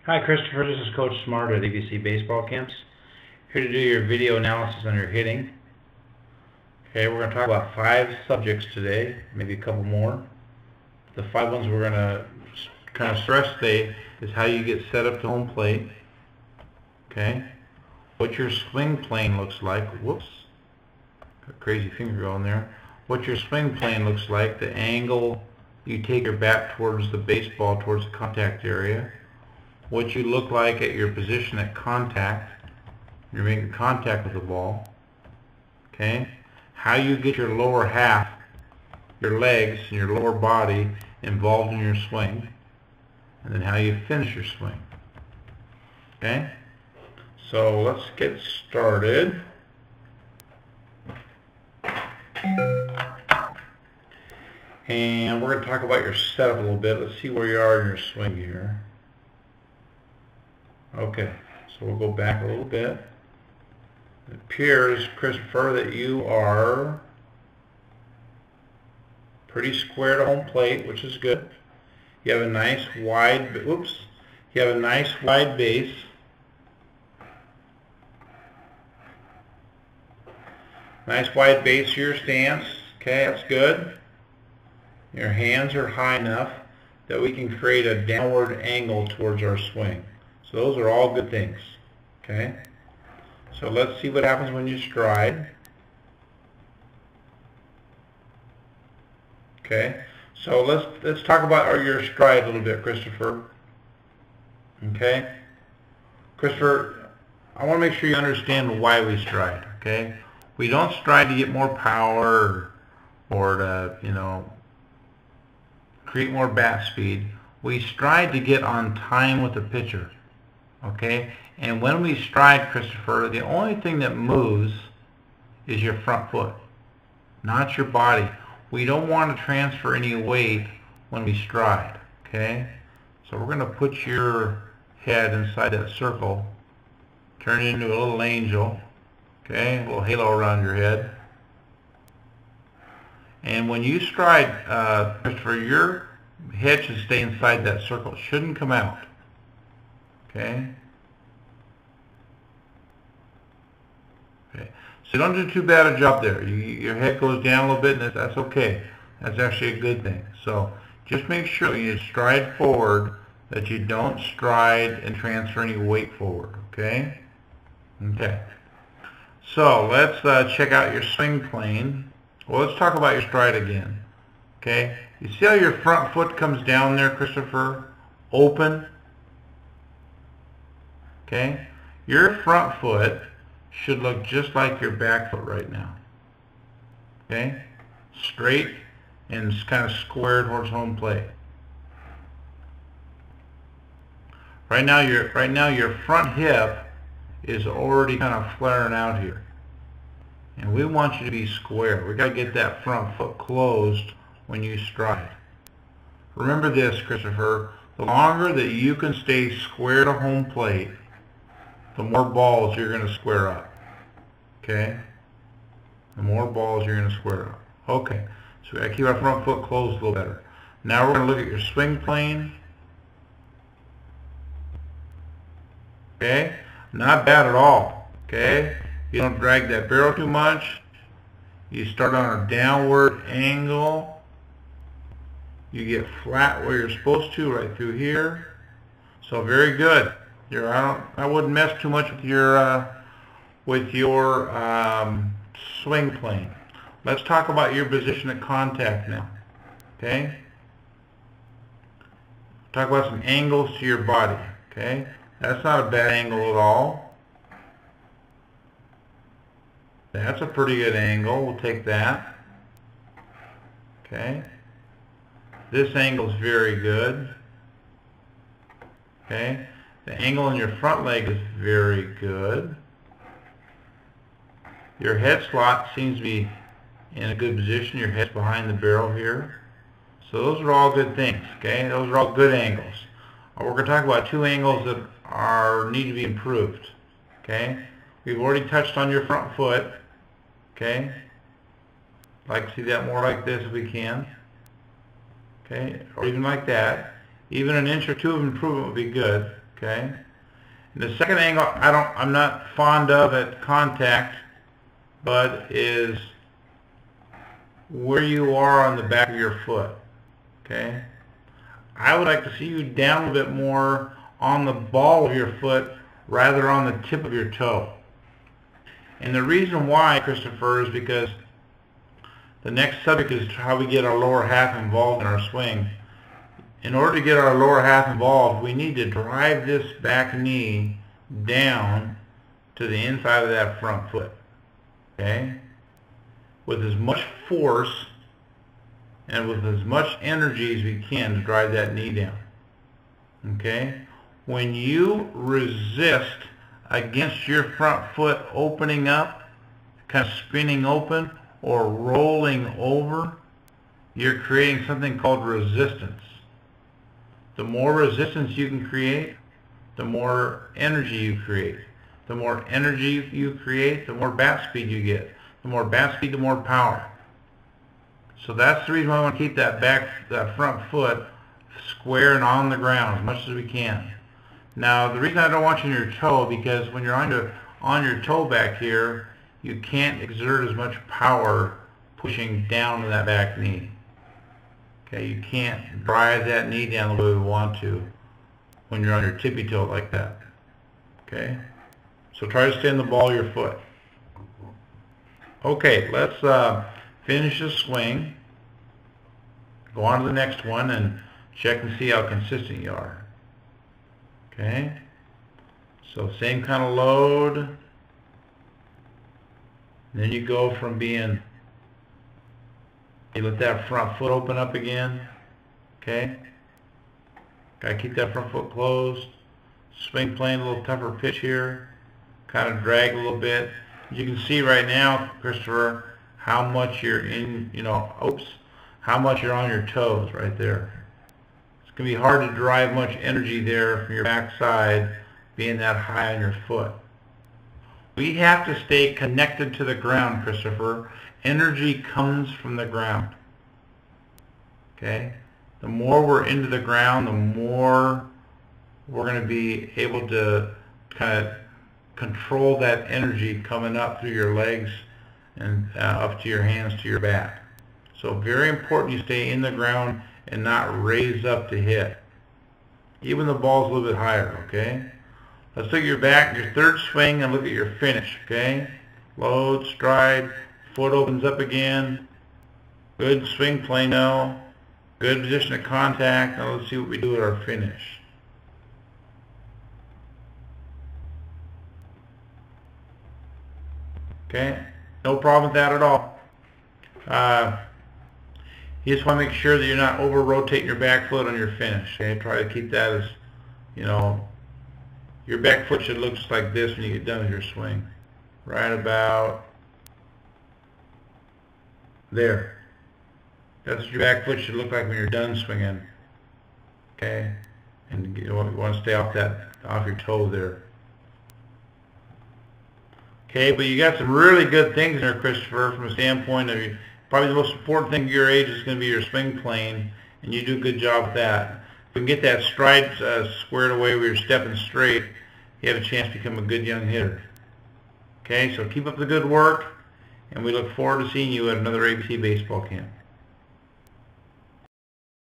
Hi Christopher, this is Coach Smart at ABC Baseball Camps. Here to do your video analysis on your hitting. Okay, we're going to talk about 5 subjects today, maybe a couple more. The 5 ones we're going to kind of stress today is how you get set up to home plate. Okay, what your swing plane looks like. Whoops, got a crazy finger going there. What your swing plane looks like, the angle you take your bat towards the baseball, towards the contact area. What you look like at your position at contact. You're making contact with the ball. Okay? How you get your lower half, your legs, and your lower body involved in your swing. And then how you finish your swing. Okay? So let's get started. And we're going to talk about your setup a little bit. Let's see where you are in your swing here. Okay, so we'll go back a little bit. It appears, Christopher, that you are pretty square to home plate, which is good. You have a nice wide, you have a nice wide base. Nice wide base for your stance. Okay, that's good. Your hands are high enough that we can create a downward angle towards our swing. So those are all good things. Okay? So let's see what happens when you stride. Okay? So let's talk about your stride a little bit, Christopher. Okay? Christopher, I want to make sure you understand why we stride. Okay? We don't stride to get more power or to, create more bat speed. We stride to get on time with the pitcher. Okay? And when we stride, Christopher, the only thing that moves is your front foot, not your body. We don't want to transfer any weight when we stride. Okay? So we're going to put your head inside that circle, turn it into a little angel. Okay? A little halo around your head. And when you stride, Christopher, your head should stay inside that circle. It shouldn't come out. Okay? Okay. So don't do too bad a job there. Your head goes down a little bit, and that's okay. That's actually a good thing. So just make sure when you stride forward that you don't stride and transfer any weight forward. Okay? Okay. So let's check out your swing plane. Well, let's talk about your stride again. Okay? You see how your front foot comes down there, Christopher? Open. Okay? Your front foot should look just like your back foot right now. Okay? Straight and kind of square towards home plate. Right now your front hip is already kind of flaring out here. And we want you to be square. We've got to get that front foot closed when you stride. Remember this, Christopher. The longer that you can stay square to home plate, the more balls you're going to square up. Okay? The more balls you're going to square up. Okay. So we got to keep our front foot closed a little better. Now we're going to look at your swing plane. Okay? Not bad at all. Okay? You don't drag that barrel too much. You start on a downward angle. You get flat where you're supposed to, right through here. So very good. I wouldn't mess too much with your swing plane. Let's talk about your position at contact now. Okay? Talk about some angles to your body. Okay? That's not a bad angle at all. That's a pretty good angle. We'll take that. Okay. This angle is very good. Okay. The angle in your front leg is very good. Your head slot seems to be in a good position. Your head's behind the barrel here. So those are all good things. Okay. Those are all good angles. We're going to talk about 2 angles that need to be improved. Okay. We've already touched on your front foot. Okay? I'd like to see that more like this if we can. Okay? Or even like that. Even an inch or two of improvement would be good. Okay. And the second angle I'm not fond of at contact, but is where you are on the back of your foot. Okay. I would like to see you down a bit more on the ball of your foot rather on the tip of your toe. And the reason why, Christopher, is because the next subject is how we get our lower half involved in our swing. In order to get our lower half involved, we need to drive this back knee down to the inside of that front foot. Okay? With as much force and with as much energy as we can to drive that knee down. Okay? When you resist against your front foot opening up, kind of spinning open or rolling over, you're creating something called resistance. The more resistance you can create, the more energy you create. The more energy you create, the more bat speed you get. The more bat speed, the more power. So that's the reason why I want to keep that front foot square and on the ground as much as we can. Now, the reason I don't want you on your toe, because when you're on your toe back here, you can't exert as much power pushing down to that back knee. Okay, you can't drive that knee down the way we want to when you're on your tippy toe like that. Okay, so try to stay in the ball of your foot. Okay, let's finish the swing. Go on to the next one and check and see how consistent you are. Okay, so same kind of load. And then you go from being, you let that front foot open up again. Okay, gotta keep that front foot closed. Swing plane, a little tougher pitch here. Kind of drag a little bit. You can see right now, Christopher, how much you're in, how much you're on your toes right there. It's going to be hard to drive much energy there from your backside being that high on your foot. We have to stay connected to the ground, Christopher. Energy comes from the ground. Okay? The more we're into the ground, the more we're going to be able to kind of control that energy coming up through your legs and up to your hands to your back. So very important you stay in the ground and not raise up to hit. Even the ball's a little bit higher, okay? Let's look at your back, your third swing, and look at your finish, okay? Load, stride, foot opens up again. Good swing plane now. Good position of contact. Now let's see what we do at our finish. Okay, no problem with that at all. You just want to make sure that you're not over-rotating your back foot on your finish. Okay, try to keep that as, your back foot should look just like this when you get done with your swing. Right about there. That's what your back foot should look like when you're done swinging. Okay, and you want to stay off your toe there. Okay, but you got some really good things there, Christopher, from a standpoint of probably the most important thing at your age is going to be your swing plane, and you do a good job with that. If we can get that stride squared away where you're stepping straight, you have a chance to become a good young hitter. Okay, so keep up the good work, and we look forward to seeing you at another ABC baseball camp.